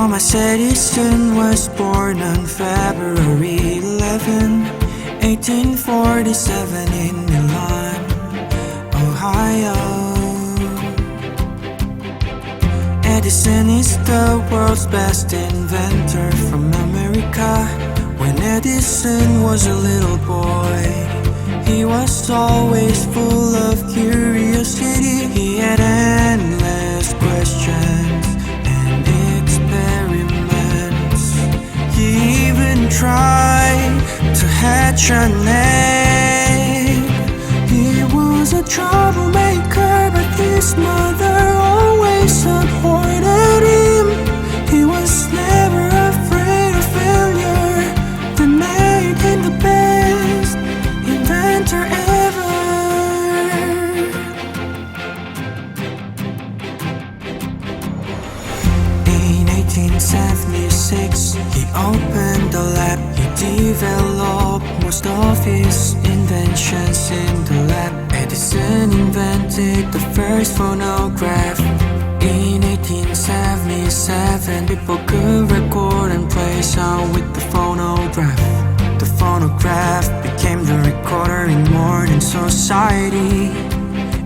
Thomas Edison was born on February 11, 1847 in Milan, Ohio. Edison is the world's best inventor from America. When Edison was a little boy, he was always full of curiosity. He had endless questions and experiments. He even tried to hatch an egg. He was a troublemaker, but his mother always supported him. He was never afraid of failure. That made him the best inventor ever. In 1876, he opened a lab. He developed most of his inventions in the lab. Edison invented the first phonograph. In 1877, people could record and play sound with the phonograph. The phonograph became the recorder in modern society.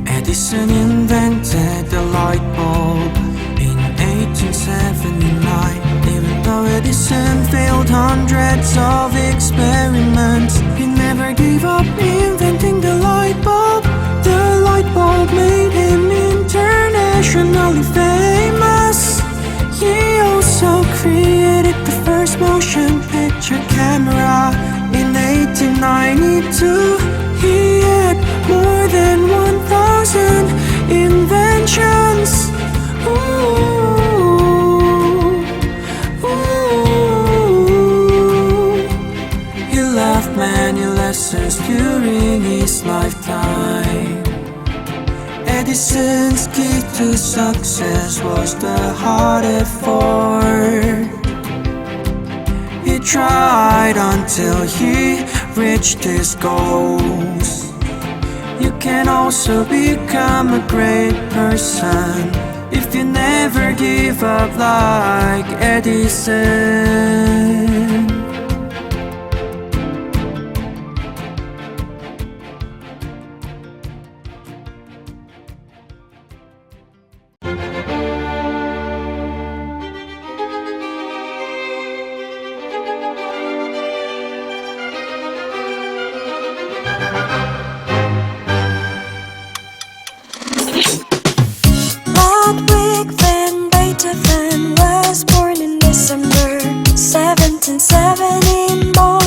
Edison invented the light bulb in 1879. Even though Edison failed hundreds of experiments, he never gave up inventing the light bulb. The light bulb made him internationally famous. He also created the first motion picture camera in 1892. He had more than 1,000 inventions. He left many lessons during his lifetime. Edison's key to success was the hard effort. He tried until he reached his goals. You can also become a great person if you never give up like Edison. Symphony No.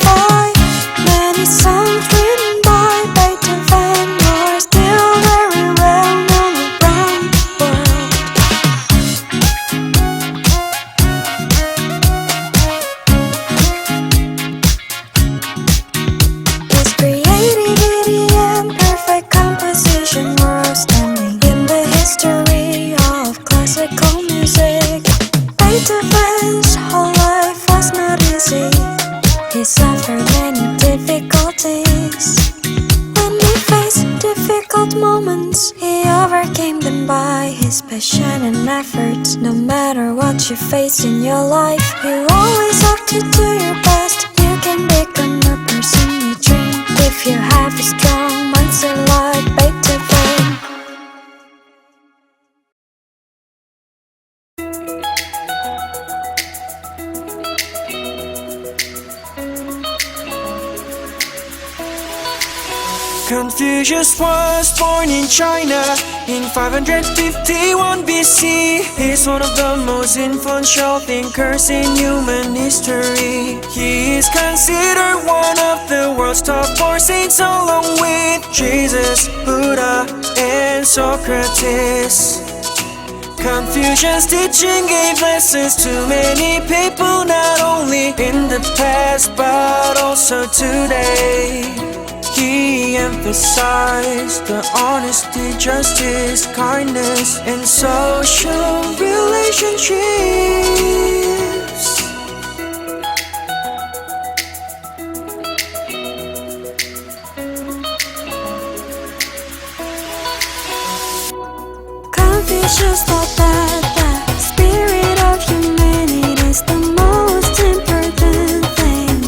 5. Many songs written by Beethoven. is. When he faced difficult moments, he overcame them by his passion and effort. No matter what you face in your life, you always have to do your best. You can become the person you dream if you have a strong mindset like Beethoven. Confucius was born in China in 551 BC. He's one of the most influential thinkers in human history. He is considered one of the world's top 4 saints, along with Jesus, Buddha, and Socrates. Confucius' teaching gave lessons to many people, not only in the past but also today. He emphasized the honesty, justice, kindness, and social relationships. Confucius thought that the spirit of humanity is the most important thing.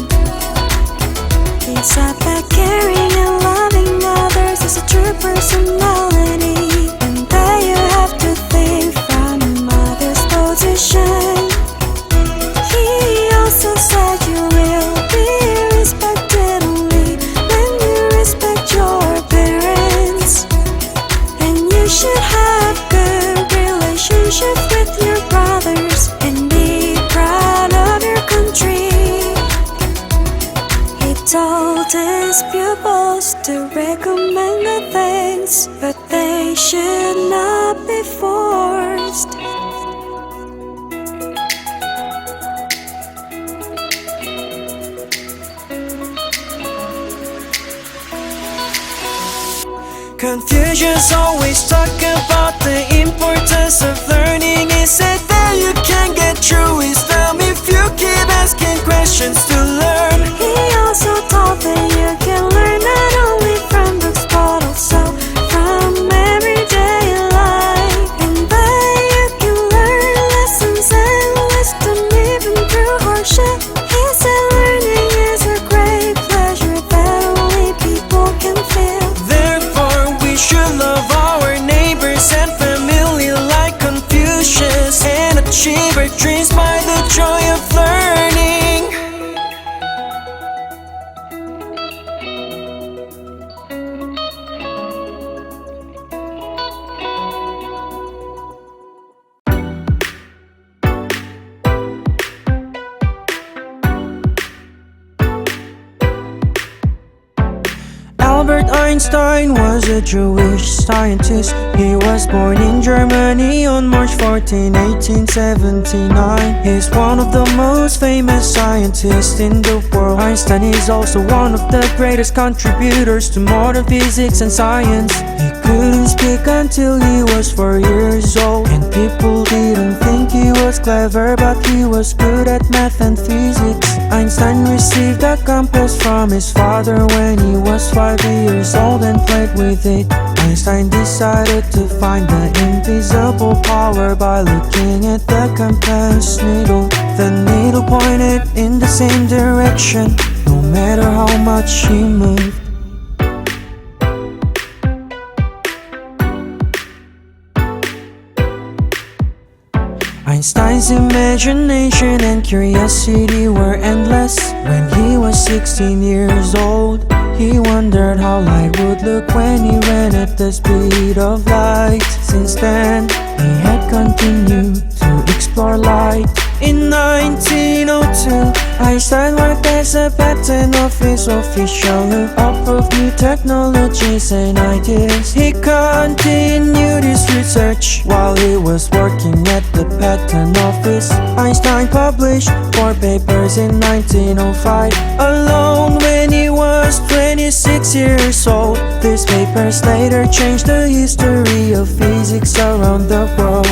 He said that caring and loving others is a true personality, and that you have to think from a mother's position. He also said you will be respected only when you respect your parents, and you should have good relationships with your brothers and be proud of your country. He told his pupils to recommend the things, but they should not be forced. Confucius always talked about the importance of learning. He said that you can get true wisdom if you keep asking questions to learn. He also taught that you can learn not only from books but also from everyday life, and that you can learn lessons and wisdom even through hardship. He said learning is a great pleasure that only people can feel. Therefore, we should love our neighbors and family like Confucius, and achieve our dreams by the joy of learning. Albert Einstein was a Jewish scientist. He was born in Germany on March 14, 1879. He's one of the most famous scientists in the world. Einstein is also one of the greatest contributors to modern physics and science. He couldn't speak until he was 4 years old, and people didn't think he was clever, but he was good at math and physics. Einstein received a compass from his father when he was 5 years old and played with it. Einstein decided to find the invisible power by looking at the compass needle. The needle pointed in the same direction, no matter how much he moved. Einstein's imagination and curiosity were endless. When he was 16 years old, he wondered how light would look when he ran at the speed of light. Since then, he had continued to explore light. In 1902, Einstein worked as a patent office official who approved new technologies and ideas. He continued his research while he was working at the patent office. Einstein published 4 papers in 1905, alone when he was 26 years old. These papers later changed the history of physics around the world.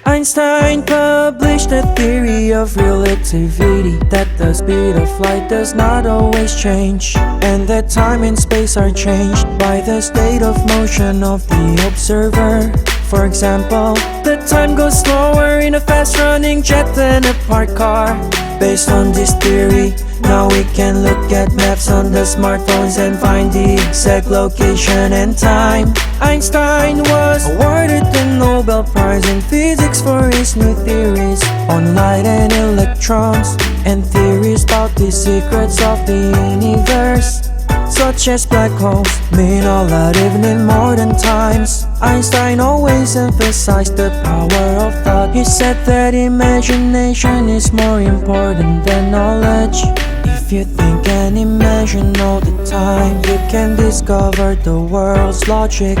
Einstein Einstein published the theory of relativity, that the speed of light does not always change, and that time and space are changed by the state of motion of the observer. For example, the time goes slower in a fast-running jet than a parked car. Based on this theory, now we can look at maps on the smartphones and find the exact location and time. Einstein was awarded the Nobel Prize in Physics for his new theories on light and electrons, and theories about the secrets of the universe, such as black holes, mean a lot even in modern times. Einstein always emphasized the power of thought. He said that imagination is more important than knowledge. If you think and imagine all the time, you can discover the world's logic.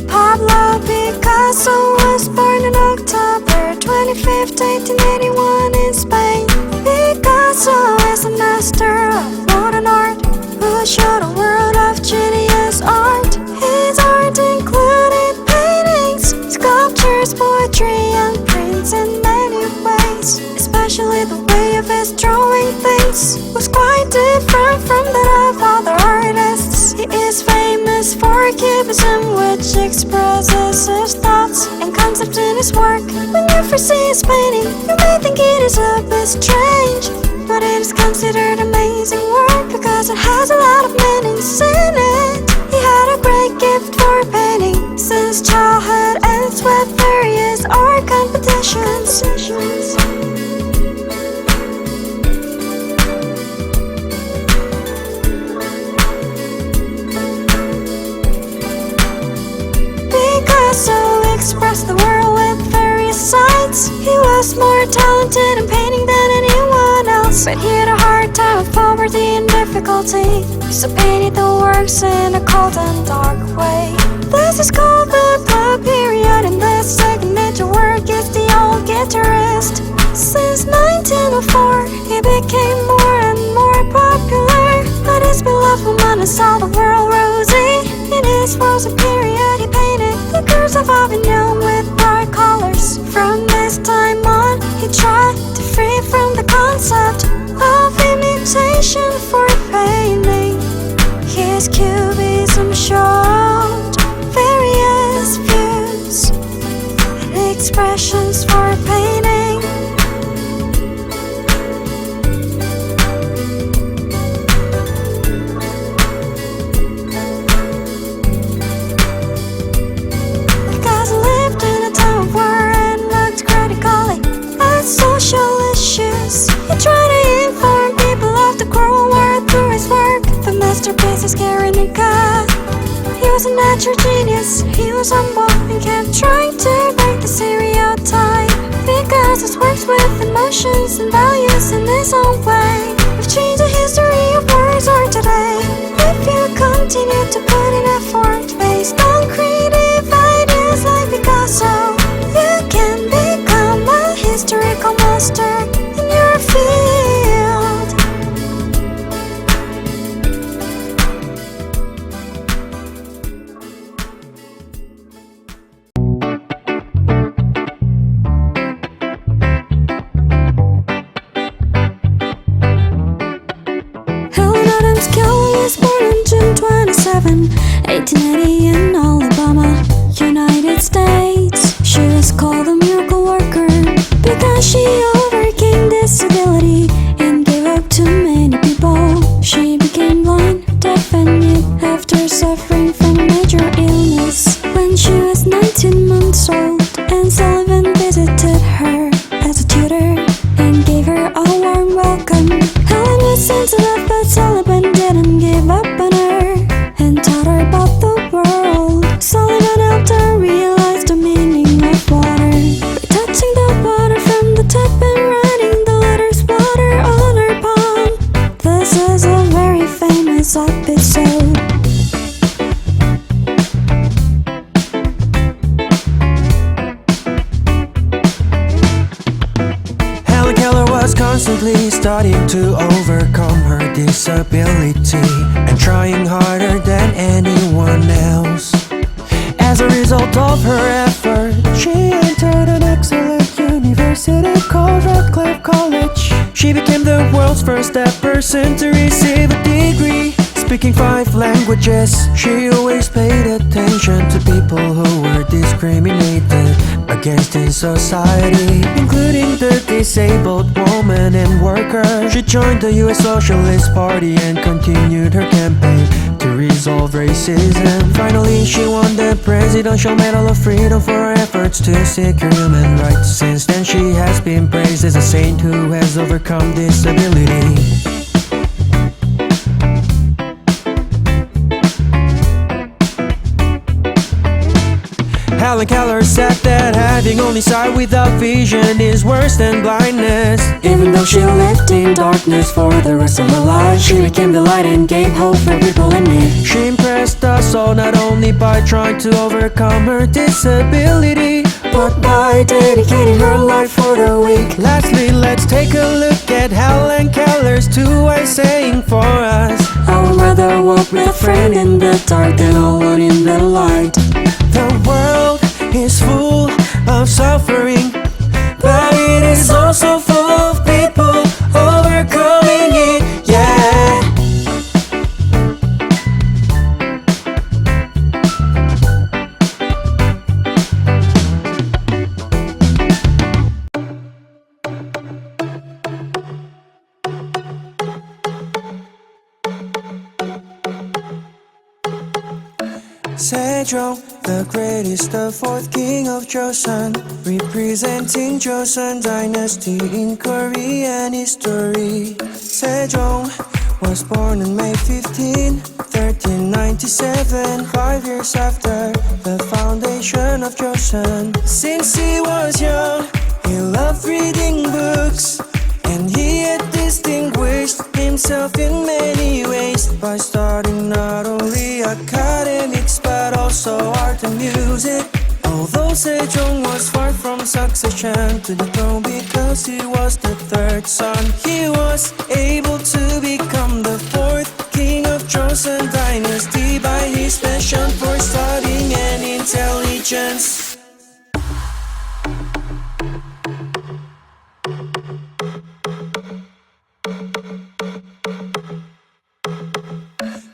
Pablo Picasso was born on October 25th, 1881 in Spain. Picasso is a master of modern art who showed a world of genius art. His art included paintings, sculptures, poetry, and prints in many ways. Especially the way of his drawing things was quite different from that of other artists. He is famous for Cubism, which expresses his thoughts and concepts in his work. When you first see his painting, you may think it is a bit strange, but it is considered amazing work because it has a lot of meanings in it. He had a great gift for painting since childhood, and it's with various art competitions. Picasso expressed the world with various sides. He was more talented in painting than anyone else, but he had a hard time with poverty and difficulty, so painted the works in a cold and dark way. This is called the Blue Period, and this second major work is the Old Guitarist. Since 1904, he became more and more popular, but his beloved woman has all the world rosy. In his rosy period, he painted the curves of Avignon with bright colors. From this time on, he tried to free from the concept of imitation for painting. His cubism showed various views and expressions for painting. Social issues. He tried to inform people of the cruel world through his work. The masterpiece is Guernica. He was a natural genius. He was humble and kept trying to break the stereotype. Picasso's works with emotions and values in his own way. We've changed the history of words art today. If you continue to put in effort based on creative ideas like Picasso, you can become a historical master in your field. studying to overcome her disability and trying harder than anyone else. As a result of her effort, she entered an excellent university called Radcliffe College. She became the world's first deaf person to receive a degree. Speaking 5 languages, she always paid attention to people who were discriminated against in society, including the disabled woman and worker. She joined the US Socialist Party and continued her campaign to resolve racism. Finally, she won the Presidential Medal of Freedom for her efforts to secure human rights. Since then, she has been praised as a saint who has overcome disability. Hellenkeller said that having only sight without vision is worse than blindness. Even though she lived in darkness for the rest of her life, she became the light and gave hope for people in need. She impressed us all not only by trying to overcome her disability, but by dedicating her life for the weak. Lastly, let's take a look at Hellenkeller's 2 ways saying for us. I would rather walk with a friend in the dark than alone in the light. The world is full of suffering, but it is also full of people overcoming it, yeah. Sejong, the greatest, the 4th king of Joseon, representing Joseon dynasty in Korean history. Sejong was born on May 15, 1397, 5 years after the foundation of Joseon. Since he was young, he loved reading books, and he had distinguished himself in many ways by studying not only academics but also art and music. Although Sejong was far from succession to the throne because he was the 3rd son, he was able to become the 4th king of Joseon dynasty by his passion for studying and intelligence.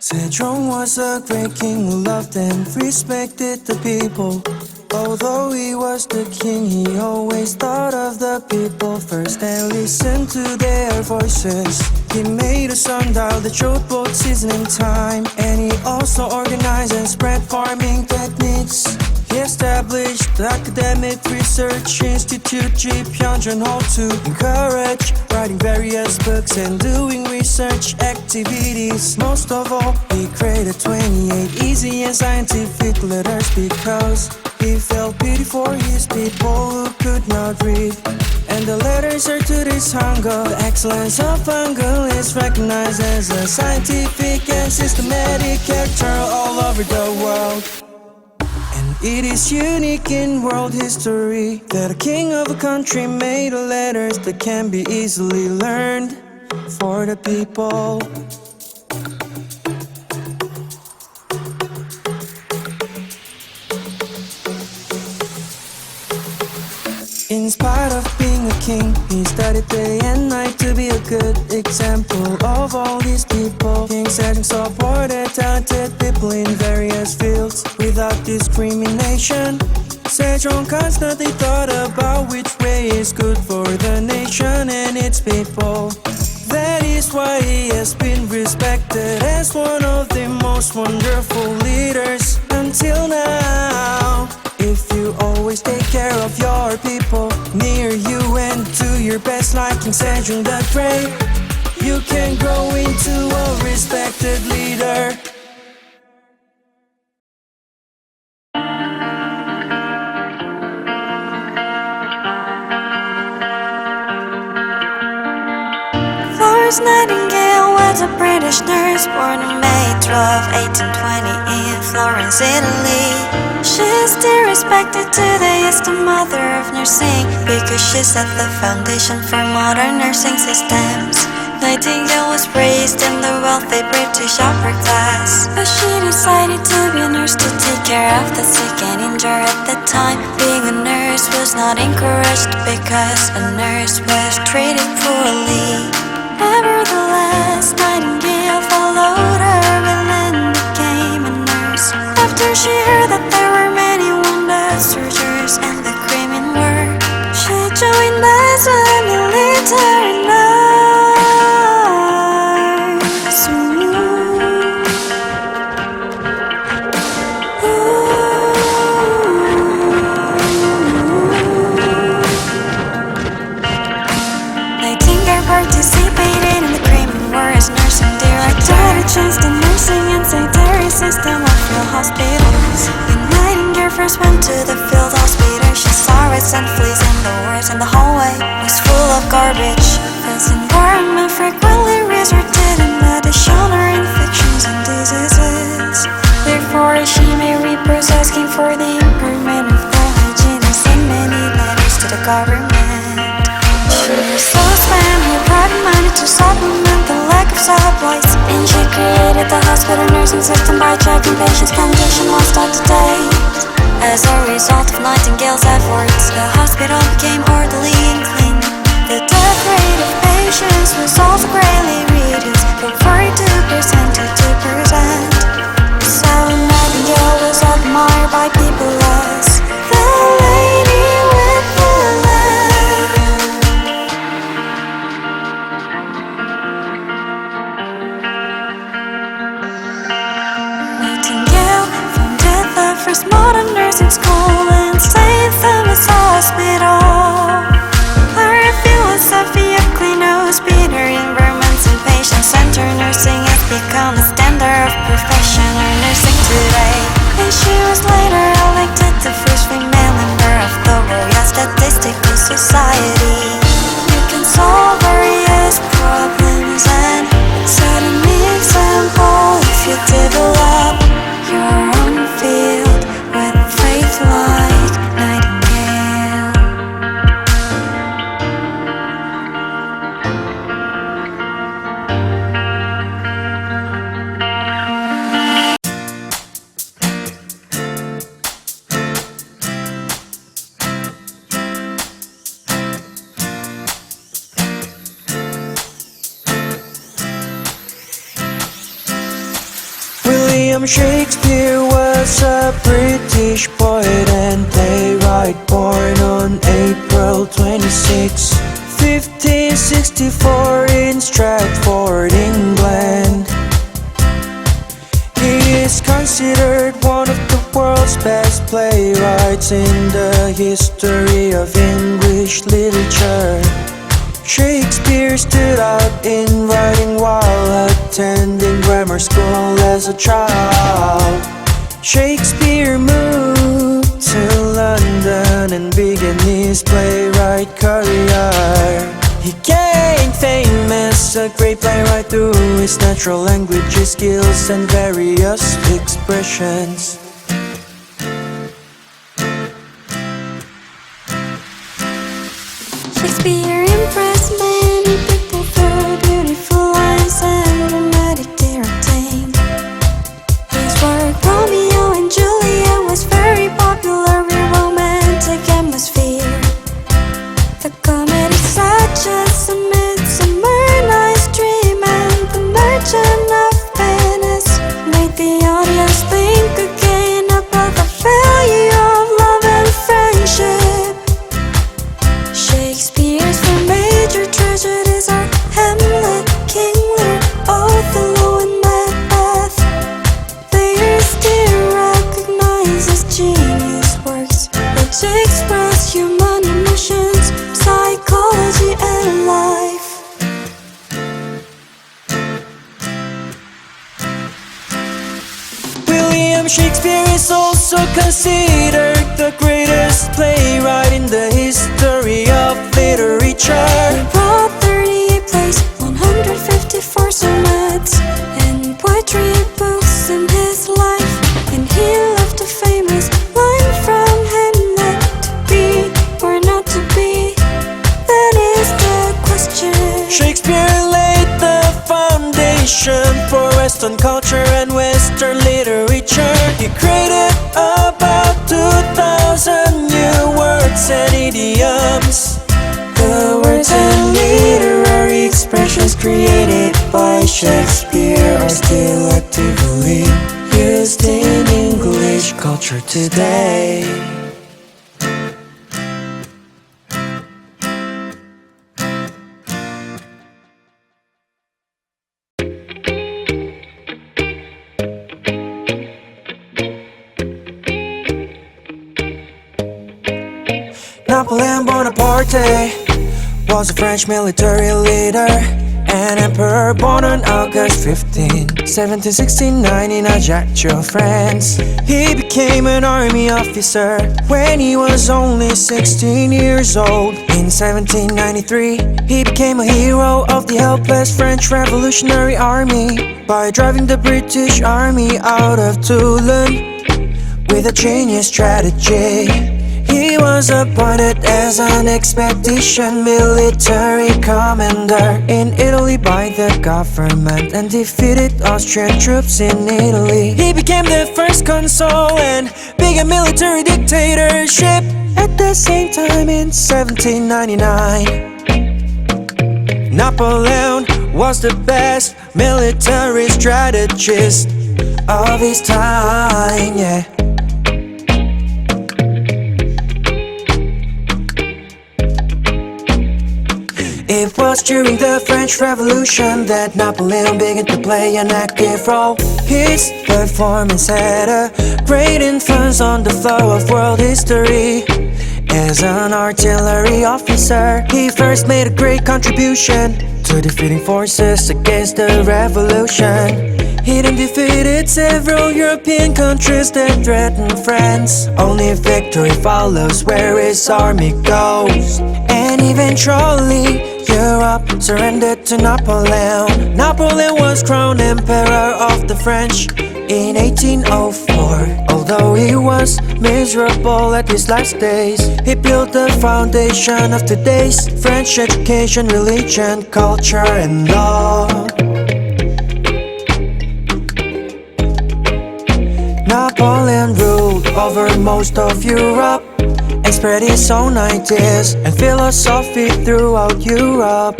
Sejong was a great king who loved and respected the people. Although he was the king, he always thought of the people first and listened to their voices. He made a sundial that showed both season and time, and he also organized and spread farming techniques. He established the Academic Research Institute G Pyeongchun Hall to encourage writing various books and doing research activities. Most of all, he created 28 easy and scientific letters because he felt pity for his people who could not read. And the letters are to this Hangul. The excellence of Hangul is recognized as a scientific and systematic character all over the world. And it is unique in world history that a king of a country made letters that can be easily learned for the people. In spite of being a king, he studied day and night to be a good example of all these people. King Sejong supported talented people in various fields without discrimination. Sejong constantly thought about which way is good for the nation and its people. That is why he has been respected as one of the most wonderful leaders until now. If you always take care of your people near you and do your best like King Sejong the Great, you can grow into a respected leader. Florence Nightingale was a British nurse born on May 12, 1820 in Florence, Italy. She's still respected today as the mother of nursing because she set the foundation for modern nursing systems. Nightingale was raised in the wealthy British upper class, but she decided to be a nurse to take care of the sick and injured at the time. Being a nurse was not encouraged because a nurse was treated poorly. Nevertheless, Nightingale followed her will and became a nurse. After she heard that there were many wounded soldiers in the Crimean War, she joined as a military nurse. Nightingale participated in the Crimean War as nursing director. Had a chance to nursing and sanitary system of field hospitals. When Nightingale first went to the field hospital, she saw rats and fleas in the wards, and the hallway was full of garbage. This environment frequently resulted in additional infections and diseases. Therefore, she made reports asking for the improvement of the hygiene and sent many letters to the government. She was so spent with private money to supplement the lack of supplies, and she created the hospital nursing system by checking patients' condition most up to date. As a result of Nightingale's efforts, the hospital became orderly and clean. The death rate of patients was also greatly reduced from 42% to 2%. So Nightingale was admired by people as the lady with the lamp. Nightingale founded the first modern nursing school in St. Thomas Hospital. Her philosophy of clean hospital environments and patient-centered nursing has become the standard of professional nursing today. And she was later elected the first female member of the Royal Statistical Society. You can solve various problems and set an example if you develop your own field with faith like Nightingale. William Shakespeare was a British poet and playwright born on April 26, 1564 in Stratford, England. He is considered one of the world's best playwrights in the history of English literature. Shakespeare stood out in writing while attending grammar school as a child. Shakespeare moved to London and began his playwright career. He gained fame as a great playwright through his natural language skills and various expressions. Shakespeare impressed many people through beautiful lines and dramatic directing. His work Romeo and Juliet was very popular with romantic atmosphere. The comedy such as A Midsummer Night's Dream and The Merchant of Venice made the audience think again about the value of love and friendship. Shakespeare's four major tragedies are Hamlet, King Lear, Othello, and Macbeth. They are still recognized as genius works which express human emotions, psychology, and life. William Shakespeare is also considered the greatest playwright in the history of literature. He wrote 38 plays, 154 sermons. passion for Western culture and Western literature. He created about 2,000 new words and idioms. The words and literary expressions created by Shakespeare are still actively used in English culture today. Napoleon Bonaparte was a French military leader and emperor born on August 15, 1769 in Ajaccio, France. He became an army officer when he was only 16 years old. In 1793, he became a hero of the helpless French Revolutionary Army by driving the British Army out of Toulon with a genius strategy. He was appointed as an expedition military commander in Italy by the government and defeated Austrian troops in Italy. He became the first consul and began military dictatorship at the same time in 1799. Napoleon was the best military strategist of his time, yeah. It was during the French Revolution that Napoleon began to play an active role. His performance had a great influence on the flow of world history. As an artillery officer, he first made a great contribution to defeating forces against the revolution. He then defeated several European countries that threatened France. Only victory follows where his army goes. And eventually, Europe surrendered to Napoleon. Napoleon was crowned Emperor of the French in 1804. Although he was miserable at his last days, he built the foundation of today's French education, religion, culture, and law. Napoleon ruled over most of Europe and spread his own ideas and philosophy throughout Europe.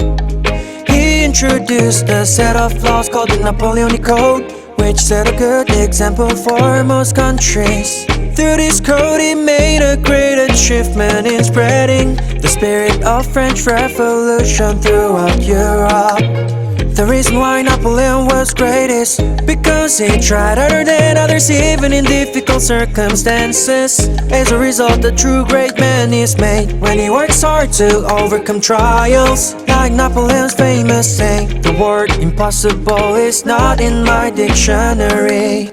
He introduced a set of laws called the Napoleonic Code, which set a good example for most countries. Through this code he made a great achievement in spreading the spirit of French Revolution throughout Europe. The reason why Napoleon was great is because he tried harder than others even in difficult circumstances. As a result, a true great man is made when he works hard to overcome trials. Like Napoleon's famous saying, the word impossible is not in my dictionary.